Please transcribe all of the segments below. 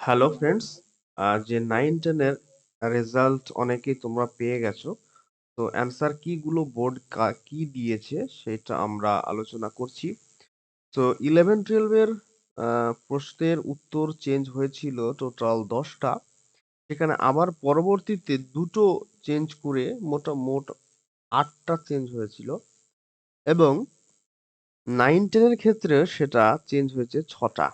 Hello friends, যে 9-10 এর result অনেকেই তোমরা পেয়ে গেছো। তো অ্যান্সার কিগুলো বোর্ড কি দিয়েছে সেটা আমরা আলোচনা করছি। তো 11-12 এর প্রশ্নের উত্তর চেঞ্জ হয়েছিল টোটাল 10টা। সেখানে আবার পরবর্তীতে দুটো চেঞ্জ করে মোট 8টা চেঞ্জ হয়েছিল, এবং 9-10 এর ক্ষেত্রে সেটা চেঞ্জ হয়েছে 6টা।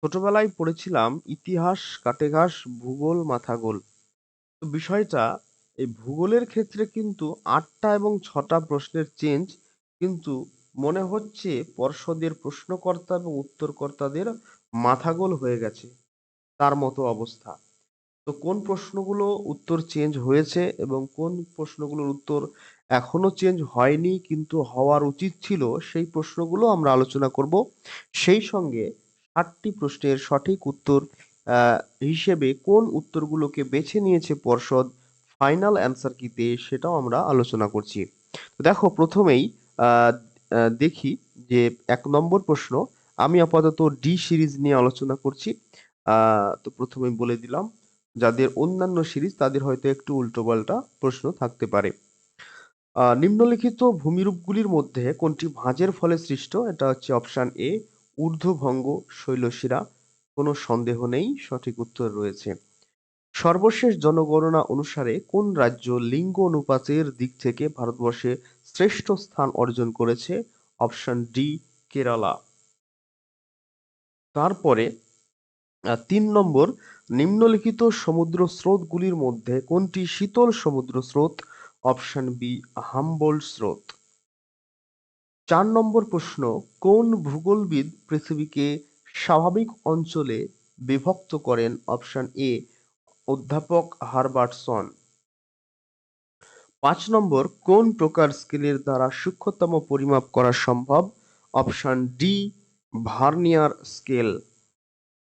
ছোটবেলায় পড়েছিলাম ইতিহাস কাটে ঘাস, ভূগোল মাথা গোল। তো বিষয়টা এই ভূগোলের ক্ষেত্রে কিন্তু 8টা এবং 6টা প্রশ্নের চেঞ্জ, কিন্তু মনে হচ্ছে পর্ষদের প্রশ্নকর্তা এবং উত্তরকর্তাদের মাথাগোল হয়ে গেছে, তার মতো অবস্থা। তো কোন প্রশ্নগুলো উত্তর চেঞ্জ হয়েছে এবং কোন প্রশ্নগুলোর উত্তর এখনো চেঞ্জ হয়নি কিন্তু হওয়ার উচিত ছিল, সেই প্রশ্নগুলো আমরা আলোচনা করব। সেই সঙ্গে 8টি প্রশ্নের সঠিক উত্তর আহ, হিসেবে কোন উত্তরগুলোকে বেছে নিয়েছে পর্ষদ ফাইনাল অ্যান্সার কিতে, সেটাও আমরা আলোচনা করছি। তো দেখো, প্রথমেই আহ, দেখি যে 1 নম্বর প্রশ্ন। আমি আপাতত ডি সিরিজ নিয়ে আলোচনা করছি। তো প্রথমেই বলে দিলাম, যাদের অন্যান্য সিরিজ তাদের হয়তো একটু উল্টোপাল্টা প্রশ্ন থাকতে পারে। নিম্নলিখিত ভূমিরূপগুলির মধ্যে কোনটি ভাঁজের ফলে সৃষ্ট? এটা হচ্ছে অপশন এ, ঊর্ধ্বভঙ্গ শৈলশিরা। কোনো সন্দেহ নেই, সঠিক উত্তর রয়েছে। সর্বশেষ জনগণনা অনুসারে কোন রাজ্য লিঙ্গ অনুপাতের দিক থেকে ভারতবর্ষে শ্রেষ্ঠ স্থান অর্জন করেছে? Option D, Kerala. তারপরে 3 নম্বর, নিম্নলিখিত সমুদ্র স্রোতগুলির মধ্যে কোনটি শীতল সমুদ্র স্রোত? অপশন বি, হাম্বোল্ট স্রোত। 4 নম্বর প্রশ্ন, কোন ভূগোলবিদ পৃথিবীকে স্বাভাবিক অঞ্চলে বিভক্ত করেন? অপশন এ, অধ্যাপক হারবার্টসন। 5 নম্বর, কোন প্রকার স্কেলের দ্বারা সূক্ষ্মতম পরিমাপ করা সম্ভব? Option D, vernier scale.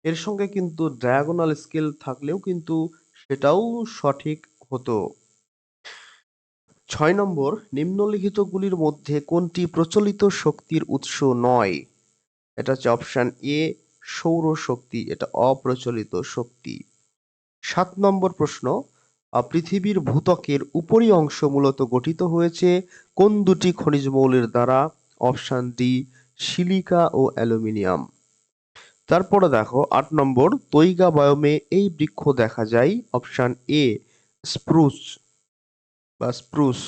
এর সঙ্গে কিন্তু ডায়াগোনাল স্কেল থাকলেও কিন্তু সেটাও সঠিক হতো। 6 নম্বর, নিম্নলিখিতগুলির মধ্যে কোনটি প্রচলিত শক্তির উৎস নয়? এটা হচ্ছে অপশন এ, সৌরশক্তি। এটা অপ্রচলিত শক্তি। 7 নম্বর প্রশ্ন, পৃথিবীর ভূত্বকের উপরি অংশ মূলত গঠিত হয়েছে কোন দুটি খনিজ মৌলের দ্বারা? অপশন ডি, সিলিকা ও অ্যালুমিনিয়াম। তারপরে দেখো 8 নম্বর, তৈগা বায়োমে এই বৃক্ষ দেখা যায়? অপশন এ, স্প্রুস বা স্প্রুস।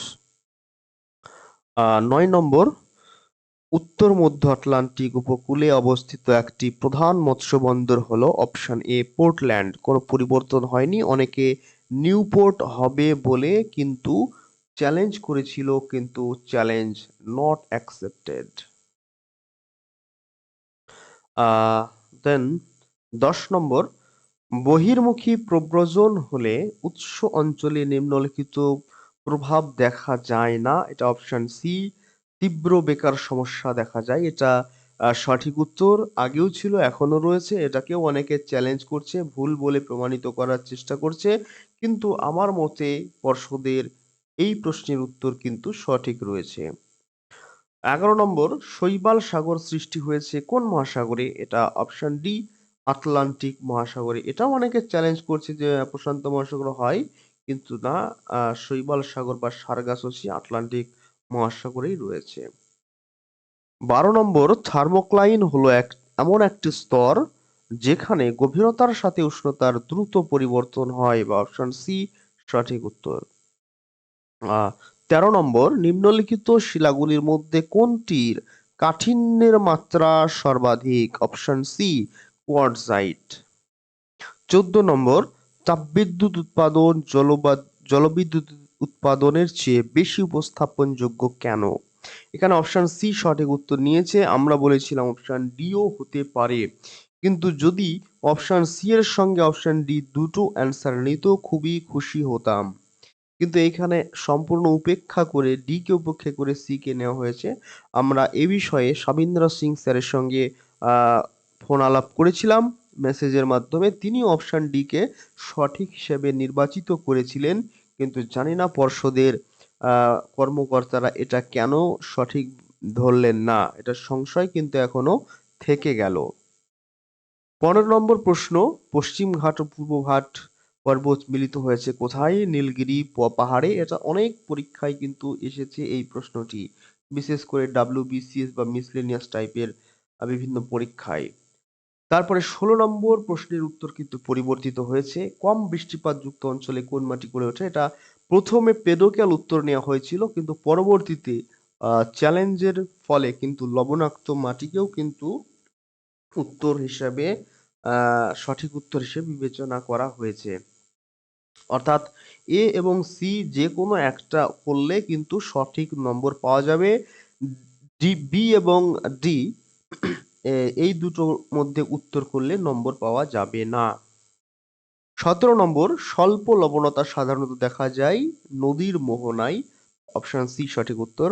9 নম্বর, উত্তর মধ্য আটলান্টিক উপকূলে অবস্থিত একটি প্রধান মৎস্য বন্দর হলো? Option A, Portland. কোনো পরিবর্তন হয়নি, অনেকে নিউপোর্ট হবে বলে কিন্তু চ্যালেঞ্জ করেছিল, কিন্তু চ্যালেঞ্জ নট অ্যাকসেপ্টেড। দেন 10 নম্বর, বহির্মুখী প্রব্রজন হলে উৎস অঞ্চলে নিম্নলিখিত প্রভাব দেখা যায় না। এটা অপশন সি, তীব্র বেকার সমস্যা দেখা যায়। এটা সঠিক উত্তর। আগেও ছিল, এখনো রয়েছে। এটাকেও অনেকে চ্যালেঞ্জ করছে, ভুল বলে প্রমাণিত করার চেষ্টা করছে, কিন্তু আমার মতে পর্ষদের এই প্রশ্নের উত্তর কিন্তু সঠিক রয়েছে। 11 নম্বর, শৈবাল সাগর সৃষ্টি হয়েছে কোন মহাসাগরে? এটা অপশন ডি, আটলান্টিক মহাসাগরে। এটাও অনেকে চ্যালেঞ্জ করছে যে প্রশান্ত মহাসাগর হয়, কিন্তু না, শৈবাল সাগর বা সার্গাসোসি আটলান্টিক মহাসাগরেই রয়েছে। 12 নম্বর, থার্মোক্লাইন হলো এমন একটি স্তর যেখানে গভীরতার সাথে উষ্ণতার দ্রুত পরিবর্তন হয়, বা অপশন সি সঠিক উত্তর। আহ 13 নম্বর, নিম্নলিখিত শিলাগুলির মধ্যে কোনটির কাঠিন্যের মাত্রা সর্বাধিক? Option C, quartzite. 14 নম্বর, তাপবিদ্যুৎ উৎপাদন জলবিদ্যুৎ উৎপাদনের চেয়ে বেশি উপস্থাপনযোগ্য কেন? এখানে অপশন সি সঠিক উত্তর নিয়েছে। আমরা বলেছিলাম অপশন ডিও হতে পারে, কিন্তু যদি অপশন সি এর সঙ্গে অপশন ডি দুটো অ্যান্সার নিত খুবই খুশি হতাম, কিন্তু এইখানে সম্পূর্ণ উপেক্ষা করে, ডি কে উপেক্ষা করে সি কে নেওয়া হয়েছে। আমরা এ বিষয়ে সাবিন্দ্র সিং স্যারের সঙ্গে ফোন আলাপ করেছিলাম মেসেজের মাধ্যমে। তিনি অপশন ডি কে সঠিক হিসেবে নির্বাচিত করেছিলেন, কিন্তু জানি না পর্ষদের কর্মকর্তারা এটা কেন সঠিক ধরলেন না। এটা সংশয় কিন্তু এখনো থেকে গেল। 15 নম্বর প্রশ্ন, পশ্চিম ঘাট ও পূর্ব ঘাট পর্বত মিলিত হয়েছে কোথায়? নীলগিরি পাহাড়ে। এটা অনেক পরীক্ষায় কিন্তু এসেছে এই প্রশ্নটি, বিশেষ করে WBCS বা মিসলেনিয়াস টাইপের বিভিন্ন পরীক্ষায়। তারপরে 16 নম্বর প্রশ্নের উত্তর কিন্তু পরিবর্তিত হয়েছে। কম বৃষ্টিপাতযুক্ত অঞ্চলে কোন মাটি গড়ে ওঠে? এটা প্রথমে পেডোক্যাল উত্তর নেওয়া হয়েছিল, কিন্তু পরবর্তীতে চ্যালেঞ্জের ফলে কিন্তু লবণাক্ত মাটিকেও কিন্তু উত্তর হিসাবে সঠিক উত্তর হিসেবে বিবেচনা করা হয়েছে। অর্থাৎ এ এবং সি যে কোনো একটা করলে কিন্তু সঠিক নম্বর পাওয়া যাবে। বি এবং ডি এই দুটোর মধ্যে উত্তর করলে নম্বর পাওয়া যাবে না। 17 নম্বর, স্বল্প লবণতা সাধারণত দেখা যায় নদীর মোহনায়। অপশন সি সঠিক উত্তর।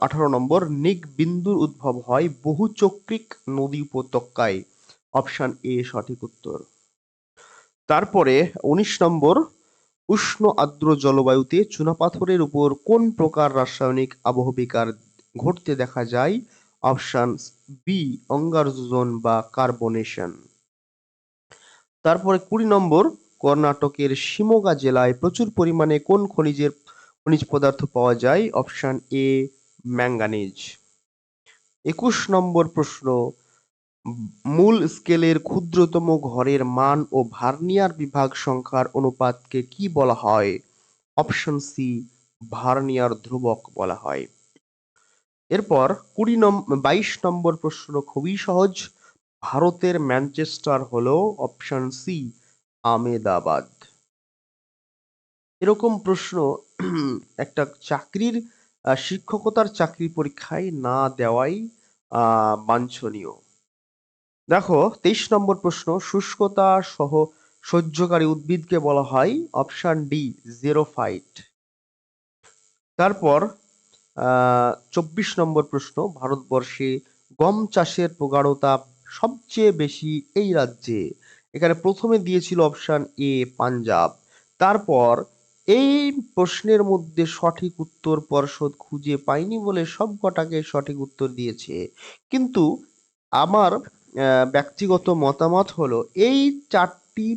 18 নম্বর, নিক বিন্দুর উদ্ভব হয় বহুচক্রিক নদী উপত্যকায়। অপশন এ সঠিক উত্তর। তারপরে 19 নম্বর, উষ্ণ আর্দ্র জলবায়ুতে চুনাপাথরের উপর কোন প্রকার রাসায়নিক আবহবিকার ঘটতে দেখা যায়? অপশন বি অঙ্গারযোজন বা কার্বনেশন। তারপরে 20 নম্বর, কর্ণাটকের শিমোগা জেলায় প্রচুর পরিমাণে কোন খনিজ পদার্থ পাওয়া যায়? Option A manganese. 21 নম্বর প্রশ্ন, মূল স্কেলের ক্ষুদ্রতম ঘরের মান ও ভার্নিয়ার বিভাগ সংখ্যার অনুপাতকে কি বলা হয়? অপশন সি ভার্নিয়ার ধ্রুবক বলা হয়। এরপর 22 নম্বর প্রশ্ন খুবই সহজ, ভারতের ম্যানচেস্টার হলো? Option C Ahmedabad. এরকম প্রশ্ন একটা চাকরির শিক্ষকতার চাকরি পরীক্ষায় না দেওয়াই বাঞ্ছনীয়। দেখো 23 নম্বর প্রশ্ন, শুষ্কতা সহ সহ্যকারী উদ্ভিদকে বলা হয়? Option D xerophyte. তারপর 24 নম্বর প্রশ্ন, ভারতবর্ষে গম চাষের প্রগাঢ়তা সবচেয়ে বেশি এই রাজ্যে। এখানে প্রথমে দিয়েছিল অপশন এ পাঞ্জাব। তারপর এই প্রশ্নের মধ্যে সঠিক উত্তর পর্ষদ খুঁজে পায়নি বলে সবকটাকে সঠিক উত্তর দিয়েছে, কিন্তু আমার ব্যক্তিগত মতামত হলো এই চারটি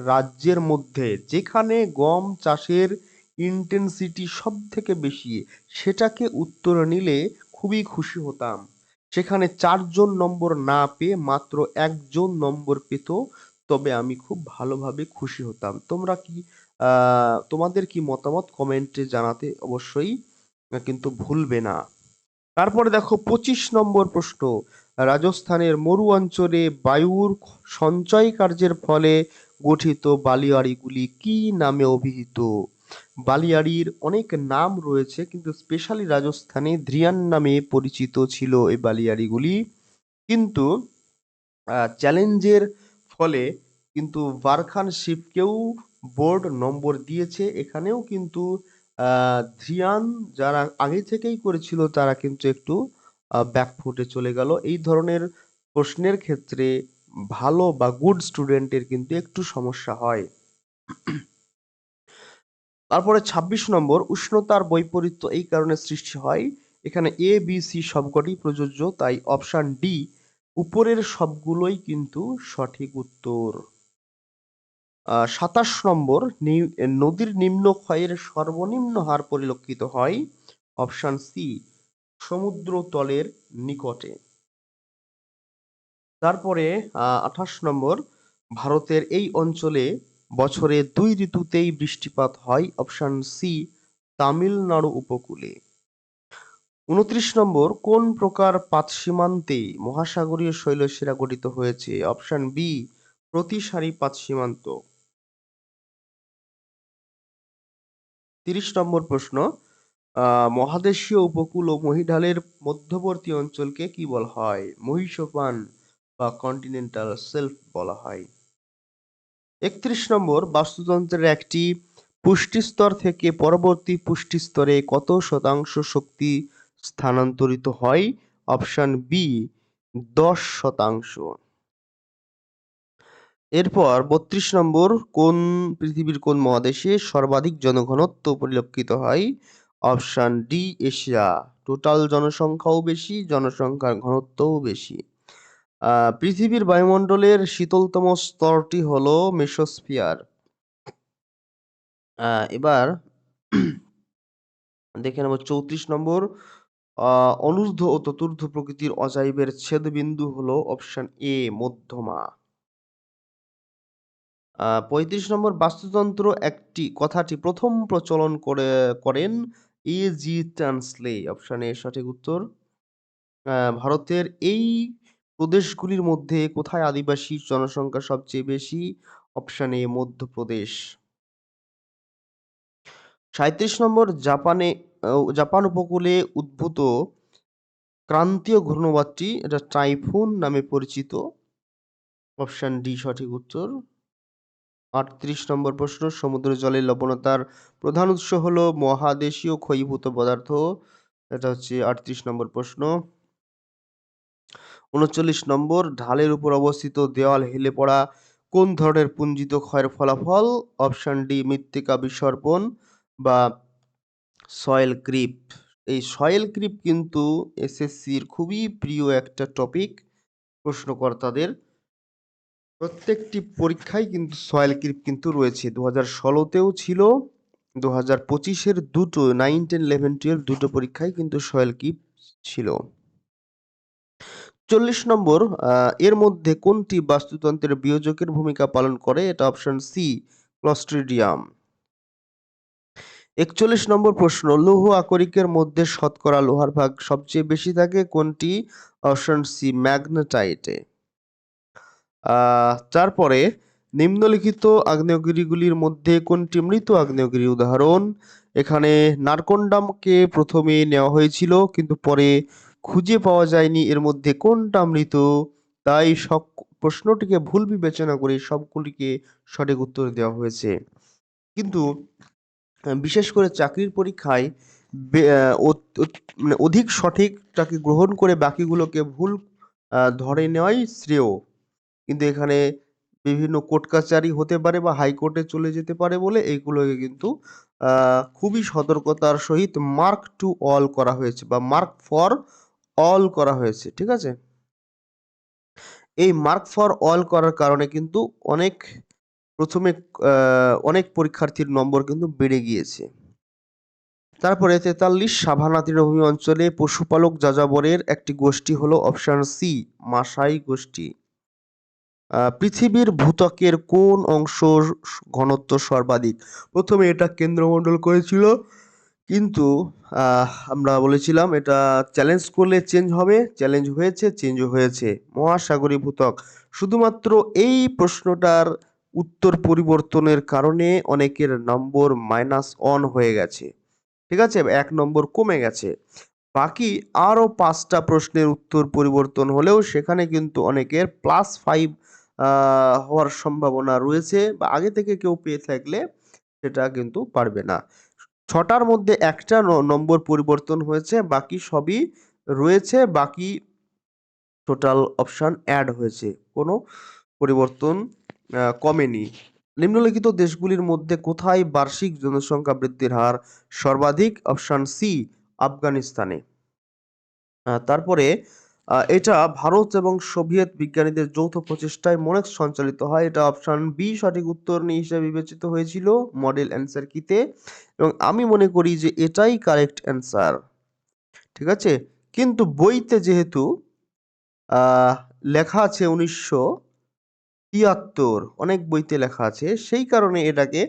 রাজ্যের মধ্যে যেখানে গম চাষের ইন্টেন্সিটি সব থেকে বেশি, সেটাকে উত্তর নিলে খুবই খুশি হতাম। সেখানে 4জন নম্বর না পেয়ে মাত্র 1জন নম্বর পেত, তবে আমি খুব ভালোভাবে খুশি হতাম। তোমরা কি তোমাদের কি মতামত কমেন্টে জানাতে অবশ্যই কিন্তু ভুলবে না। তারপরে দেখো 25 নম্বর প্রশ্ন, রাজস্থানের মরু অঞ্চলে বায়ুর সঞ্চয় কার্যের ফলে গঠিত বালিয়াড়িগুলি কি নামে অভিহিত? বালিয়াড়ির অনেক নাম রয়েছে, কিন্তু স্পেশালি রাজস্থানে ধ্রিয়ান নামে পরিচিত ছিল এই বালিয়াড়িগুলি। কিন্তু চ্যালেঞ্জের ফলে কিন্তু বারখান শিপকেও বোর্ড নম্বর দিয়েছে। এখানেও কিন্তু ধ্রিয়ান যারা আগে থেকেই করেছিল তারা কিন্তু একটু ব্যাকফুটে চলে গেল। এই ধরনের প্রশ্নের ক্ষেত্রে ভালো বা গুড স্টুডেন্টের কিন্তু একটু সমস্যা হয়। তারপরে 26 নম্বর, উষ্ণতার বৈপরীত্য এই কারণে সৃষ্টি হয়। এখানে এ বি সি সবকটি প্রযোজ্য, তাই অপশন ডি উপরের সবগুলোই কিন্তু সঠিক উত্তর। 27 নম্বর, নদীর নিম্নক্ষয়ের সর্বনিম্ন হার পরিলক্ষিত হয়। অপশন সি সমুদ্র তলের নিকটে। তারপরে 28 নম্বর, ভারতের এই অঞ্চলে বছরে 2 ঋতুতেই বৃষ্টিপাত হয়। অপশন সি তামিলনাড়ু উপকূলে। 29 নম্বর, কোন প্রকার পাতসীমান্তে মহাসাগরীয় শৈলশিরা গঠিত হয়েছে? Option B প্রতিসারি পাতসীমান্ত। 30 নম্বর প্রশ্ন, মহাদেশীয় উপকূল ও মহীঢালের মধ্যবর্তী অঞ্চলকে কি বলা হয়? মহীসোপান বা কন্টিনেন্টাল শেলফ বলা হয়। 31 নম্বর, বাস্তুতন্ত্রের একটি পুষ্টিস্তর থেকে পরবর্তী পুষ্টিস্তরে কত শতাংশ শক্তি স্থানান্তরিত হয়? Option B 10%। এরপর 32 নম্বর, পৃথিবীর কোন মহাদেশে সর্বাধিক জনঘনত্ব পরিলক্ষিত হয়? Option D Asia. টোটাল জনসংখ্যাও বেশি, জনসংখ্যার ঘনত্বও বেশি। পৃথিবীর বায়ুমণ্ডলের শীতলতম স্তরটি হলো মেসোস্ফিয়ার। এবার দেখে নেব ৩৪ নম্বর। অনূর্ধ্ব ও চতুর্থ প্রকৃতির অজাইবের ছেদবিন্দু হলো অপশন এ মধ্যমা। ৩৫ নম্বর। বাস্তুতন্ত্র কথাটি প্রথম প্রচলন করেন এ.জি. টানসলে। অপশন এ সঠিক উত্তর। ভারতের এই প্রদেশগুলির মধ্যে কোথায় আদিবাসী জনসংখ্যা সবচেয়ে বেশি? Option A Madhya Pradesh. ৩৭ number. Japan উপকূলে উদ্ভূত ক্রান্তীয় ঘূর্ণিঝড়টি এটা টাইফুন নামে পরিচিত। অপশন ডি সঠিক উত্তর। ৩৮ নম্বর প্রশ্ন। সমুদ্র জলের লবণতার প্রধান উৎস হলো মহাদেশীয় ক্ষয়ীভূত পদার্থ। এটা হচ্ছে ৩৮ নম্বর প্রশ্ন। ৩৯ নম্বর। ঢালের উপর অবস্থিত দেওয়াল হেলে পড়া কোন ধরনের পুঞ্জিত ক্ষয়ের ফলাফল? অপশন ডি মৃত্তিকা বিসর্পণ বা সয়েল ক্রিপ। এই সয়েল ক্রিপ কিন্তু এসএসসির খুবই প্রিয় একটা টপিক প্রশ্নকর্তাদের। প্রত্যেকটি পরীক্ষায় কিন্তু সয়েল ক্রিপ কিন্তু রয়েছে। 2016তেও ছিল, 2025-এর দুটো 9, 10, 11, 12 দুটো পরীক্ষায় কিন্তু সয়েল ক্রিপ ছিল। 40 নম্বর। এর মধ্যে কোনটি বাস্তুতন্ত্রের বিয়োজকের ভূমিকা পালন করে? এটা অপশন সি ক্লস্ট্রিডিয়াম। 41 নম্বর প্রশ্ন। লৌহ আকরিকের মধ্যে শতকরা লোহার ভাগ সবচেয়ে বেশি থাকে কোনটি? অপশন সি ম্যাগনেটাইটে। তারপরে নিম্নলিখিত আগ্নেয়গিরিগুলির মধ্যে কোনটি মৃত আগ্নেয়গিরি উদাহরণ? এখানে নারকন্ডামকে প্রথমে নেওয়া হয়েছিল কিন্তু পরে খুঁজে পাওয়া যায়নি এর মধ্যে কোনটা মৃত। তাই প্রশ্নটিকে ভুল বিবেচনা করে সবগুলিকে সঠিক উত্তর দেওয়া হয়েছে। কিন্তু বিশেষ করে চাকরির পরীক্ষায় মানে অধিক সঠিকটাকে গ্রহণ করে বাকিগুলোকে ভুল ধরে নেওয়াই শ্রেয়। কিন্তু এখানে বিভিন্ন কোর্ট কাচারি হতে পারে বা হাইকোর্টে চলে যেতে পারে বলে এইগুলোকে কিন্তু খুবই সতর্কতার সহিত মার্ক টু অল করা হয়েছে বা মার্ক ফর অল করা হয়েছে। ঠিক আছে, এই মার্ক ফর অল করার কারণে কিন্তু প্রথমে অনেক পরীক্ষার্থীর নম্বর কিন্তু বেড়ে গিয়েছে। তারপরে 43 সাভানা তৃণভূমি অঞ্চলে পশুপালক যাযাবরের একটি গোষ্ঠী হলো অপশন সি মাসাই গোষ্ঠী। পৃথিবীর ভূত্বকের কোন অংশ ঘনত্ব সর্বাধিক? প্রথমে এটা কেন্দ্রমণ্ডল করেছিল, কিন্তু আমরা বলেছিলাম এটা চ্যালেঞ্জ করলে চেঞ্জ হবে, চ্যালেঞ্জ হয়েছে, চেঞ্জও হয়েছে। মহাসাগরীয় ভূত্বক। শুধুমাত্র এই প্রশ্নটার উত্তর পরিবর্তনের কারণে অনেকের নম্বর -1 হয়ে গেছে। ঠিক আছে, 1 নম্বর কমে গেছে। বাকি আরও 5টা প্রশ্নের উত্তর পরিবর্তন হলেও সেখানে কিন্তু অনেকের +5 হওয়ার সম্ভাবনা রয়েছে, বা আগে থেকে কেউ পেয়ে থাকলে সেটা কিন্তু পারবে না। 6টার মধ্যে একটা নম্বর পরিবর্তন হয়েছে, বাকি সবই রয়েছে। বাকি টোটাল অপশন অ্যাড হয়েছে, কোনো পরিবর্তন কমেনি। নিম্নলিখিত দেশগুলির মধ্যে কোথায় বার্ষিক জনসংখ্যা বৃদ্ধির হার সর্বাধিক? অপশন সি আফগানিস্তানে। তারপরে এটা ভারত এবং সোভিয়েত বিজ্ঞানীদের যৌথ প্রচেষ্টায় মনেক্স সঞ্চালিত হয়। এটা অপশন বি সঠিক উত্তর হিসেবে বিবেচিত হয়েছিল মডেল অ্যান্সার কিতে, এবং আমি মনে করি যে এটাই কারেক্ট অ্যান্সার। ঠিক আছে, কিন্তু বইতে যেহেতু লেখা আছে 1973, অনেক বইতে লেখা আছে, সেই কারণে এটাকে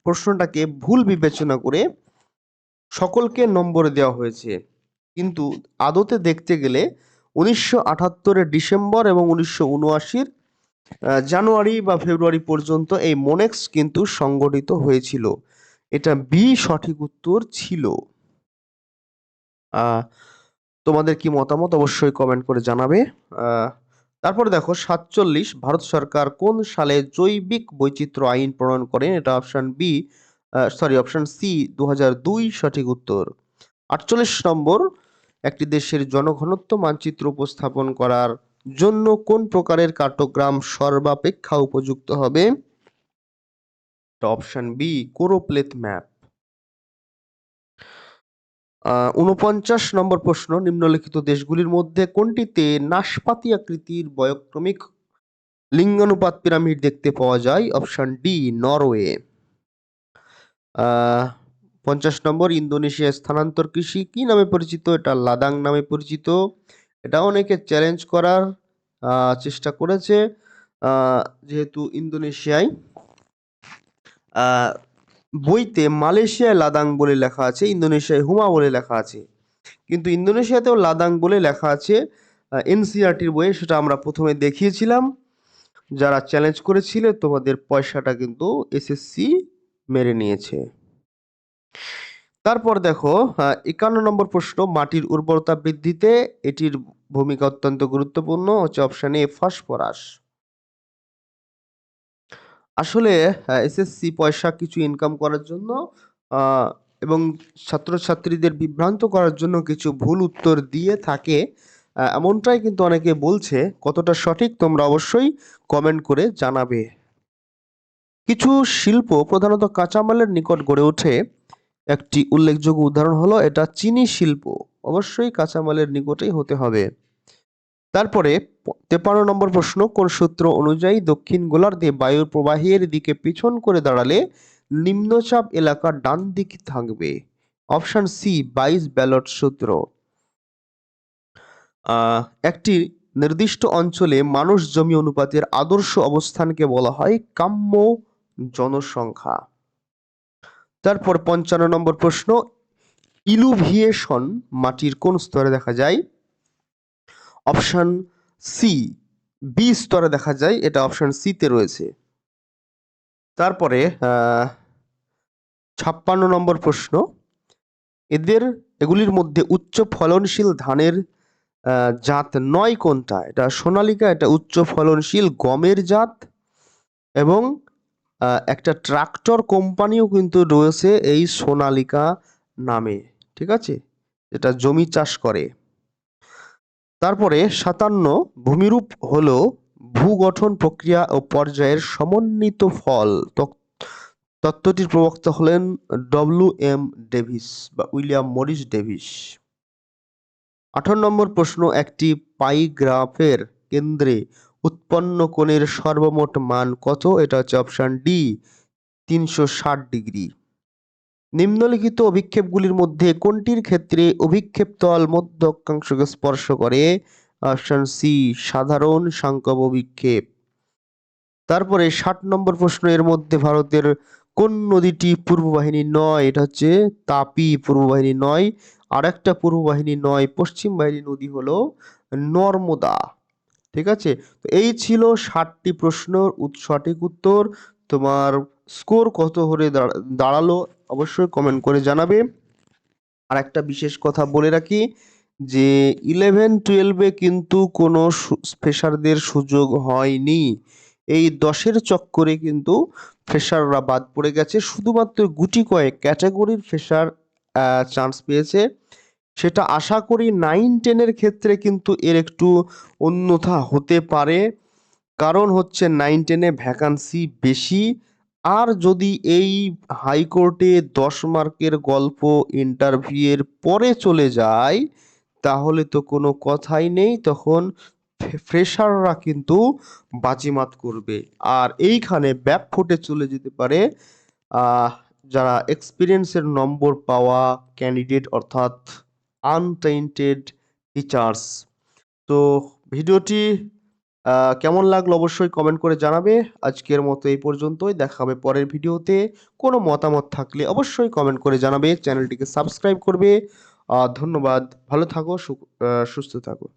প্রশ্নটাকে ভুল বিবেচনা করে সকলকে নম্বর দেওয়া হয়েছে। কিন্তু আদতে দেখতে গেলে 1978-এর ডিসেম্বর এবং 1979-র জানুয়ারি বা ফেব্রুয়ারি পর্যন্ত এই মোনেক্স কিন্তু সংগঠিত হয়েছিল। এটা বি সঠিক উত্তর ছিল। তোমাদের কি মতামত অবশ্যই কমেন্ট করে জানাবে। তারপরে দেখো 47, ভারত সরকার কোন সালে জৈবিক বৈচিত্র্য আইন প্রণয়ন করেন? এটা অপশন সি 2002 সঠিক উত্তর। 48 নম্বর, একটি দেশের জনঘনত্ব মানচিত্র উপস্থাপন করার জন্য কোন প্রকারের কার্টোগ্রাম সর্বাপেক্ষা উপযুক্ত হবে? Option B choropleth map. ৪৯ নম্বর প্রশ্ন, নিম্নলিখিত দেশগুলির মধ্যে কোনটিতে নাশপাতি আকৃতির বয়ঃক্রমিক লিঙ্গানুপাত পিরামিড দেখতে পাওয়া যায়? Option D, Norway. ৫০ নম্বর, ইন্দোনেশিয়ার স্থানান্তর কৃষি কি নামে পরিচিত? এটা লাদাং নামে পরিচিত। এটা অনেকে চ্যালেঞ্জ করার চেষ্টা করেছে, যেহেতু ইন্দোনেশিয়ায় বইতে মালয়েশিয়ায় লাদাং বলে লেখা আছে, ইন্দোনেশিয়ায় হুমা বলে লেখা আছে, কিন্তু ইন্দোনেশিয়াতেও লাদাং বলে লেখা আছে এনসিইআরটির বইয়ে, সেটা আমরা প্রথমে দেখিয়েছিলাম। যারা চ্যালেঞ্জ করেছিল তোমাদের পয়সাটা কিন্তু এসএসসি মেরে নিয়েছে। তারপর দেখো ৫১ নম্বর প্রশ্ন, মাটির উর্বরতা বৃদ্ধিতে এটির ভূমিকা অত্যন্ত গুরুত্বপূর্ণ, হচ্ছে অপশন এ, ফসফরাস। আসলে এসএসসি পয়সা কিছু ইনকাম করার জন্য এবং ছাত্রছাত্রীদের বিভ্রান্ত করার জন্য কিছু ভুল উত্তর দিয়ে থাকে, এমনটাই কিন্তু অনেকে বলছে। কতটা সঠিক তোমরা অবশ্যই কমেন্ট করে জানাবে। কিছু শিল্প প্রধানত কাঁচামালের নিকট গড়ে ওঠে, একটি উল্লেখযোগ্য উদাহরণ হলো এটা চিনি শিল্প, অবশ্যই কাঁচামালের নিকটেই হতে হবে। তারপরে ৫৩ নম্বর প্রশ্ন, কোন সূত্র অনুযায়ী দক্ষিণ গোলার্ধে বায়ুর প্রবাহের দিকে পিছন করে দাঁড়ালে নিম্নচাপ এলাকা ডান দিকে থাকবে? অপশন সি, বাইস ব্যালট সূত্র। একটি নির্দিষ্ট অঞ্চলে মানুষ জমি অনুপাতের আদর্শ অবস্থানকে বলা হয় কাম্য জনসংখ্যা। তারপর ৫৫ নম্বর প্রশ্ন, ইলুভিয়েশন মাটির কোন স্তরে দেখা যায়? অপশন সি, বি স্তরে দেখা যায়, এটা অপশন সি তে রয়েছে। তারপরে ৫৬ নম্বর প্রশ্ন, এগুলির মধ্যে উচ্চ ফলনশীল ধানের জাত নয় কোনটা? এটা সোনালিকা, এটা উচ্চ ফলনশীল গমের জাত। এবং একটা ট্রাক্টর কোম্পানিও কিন্তু রয়েছে এই সোনালিকা নামে, ঠিক আছে, যেটা জমি চাষ করে। তারপরে ৫৭, ভূমিরূপ হলো ভূগঠন প্রক্রিয়া ও পর্যায়ের সমন্বিত ফল, তত্ত্বটির প্রবক্তা হলেন ডব্লিউ.এম. ডেভিস বা উইলিয়াম মরিস ডেভিস। ১৮ নম্বর প্রশ্ন, একটি পাইগ্রাফের কেন্দ্রে উৎপন্ন কোণের সর্বমোট মান কত? এটা হচ্ছে অপশন ডি, ৩৬০ ডিগ্রি। নিম্নলিখিত অভিক্ষেপগুলির মধ্যে কোনটির ক্ষেত্রে অভিক্ষেপ তল মধ্য অক্ষাংশকে স্পর্শ করে? অপশন সি, সাধারণ সাংকব অভিক্ষেপ। তারপরে ৬০ নম্বর প্রশ্ন, এর মধ্যে ভারতের কোন নদীটি পূর্ববাহিনী নয়? এটা হচ্ছে তাপি পূর্ববাহিনী নয়। আর একটা পূর্ববাহিনী নয় পশ্চিম বাহিনী নদী হলো নর্মদা, ঠিক আছে। তো এই ছিল ৬০টি প্রশ্নর সঠিক উত্তর। তোমার স্কোর কত হয়ে দাঁড়ালো অবশ্যই কমেন্ট করে জানাবে। আর একটা বিশেষ কথা বলে রাখি যে 11-12-এ কিন্তু কোনো ফ্রেশারদের সুযোগ হয়নি। এই 10-এর চক্করে কিন্তু ফ্রেশাররা বাদ পড়ে গেছে, শুধুমাত্র গুটি কয়েক ক্যাটাগরির ফ্রেশার চান্স পেয়েছে। সেটা আশা করি 9-10-এর ক্ষেত্রে কিন্তু এর একটু অন্যথা হতে পারে, কারণ হচ্ছে 9-10-এ ভ্যাকান্সি বেশি। আর যদি এই হাইকোর্টে 10 মার্কের গল্প ইন্টারভিউয়ের পরে চলে যায় তাহলে তো কোনো কথাই নেই, তখন ফ্রেশাররা কিন্তু বাজিমাত করবে। আর এইখানে ব্যাকফুটে চলে যেতে পারে যারা এক্সপিরিয়েন্সের নম্বর পাওয়া ক্যান্ডিডেট, অর্থাৎ আনটেইন্টেড টিচার্স। তো ভিডিওটি কেমন লাগলো অবশ্যই কমেন্ট করে জানাবে। আজকের মতো এই পর্যন্তই, দেখা হবে পরের ভিডিওতে। কোনো মতামত থাকলে অবশ্যই কমেন্ট করে জানাবে, চ্যানেলটিকে সাবস্ক্রাইব করবে। ধন্যবাদ, ভালো থাকো, সুস্থ থাকো।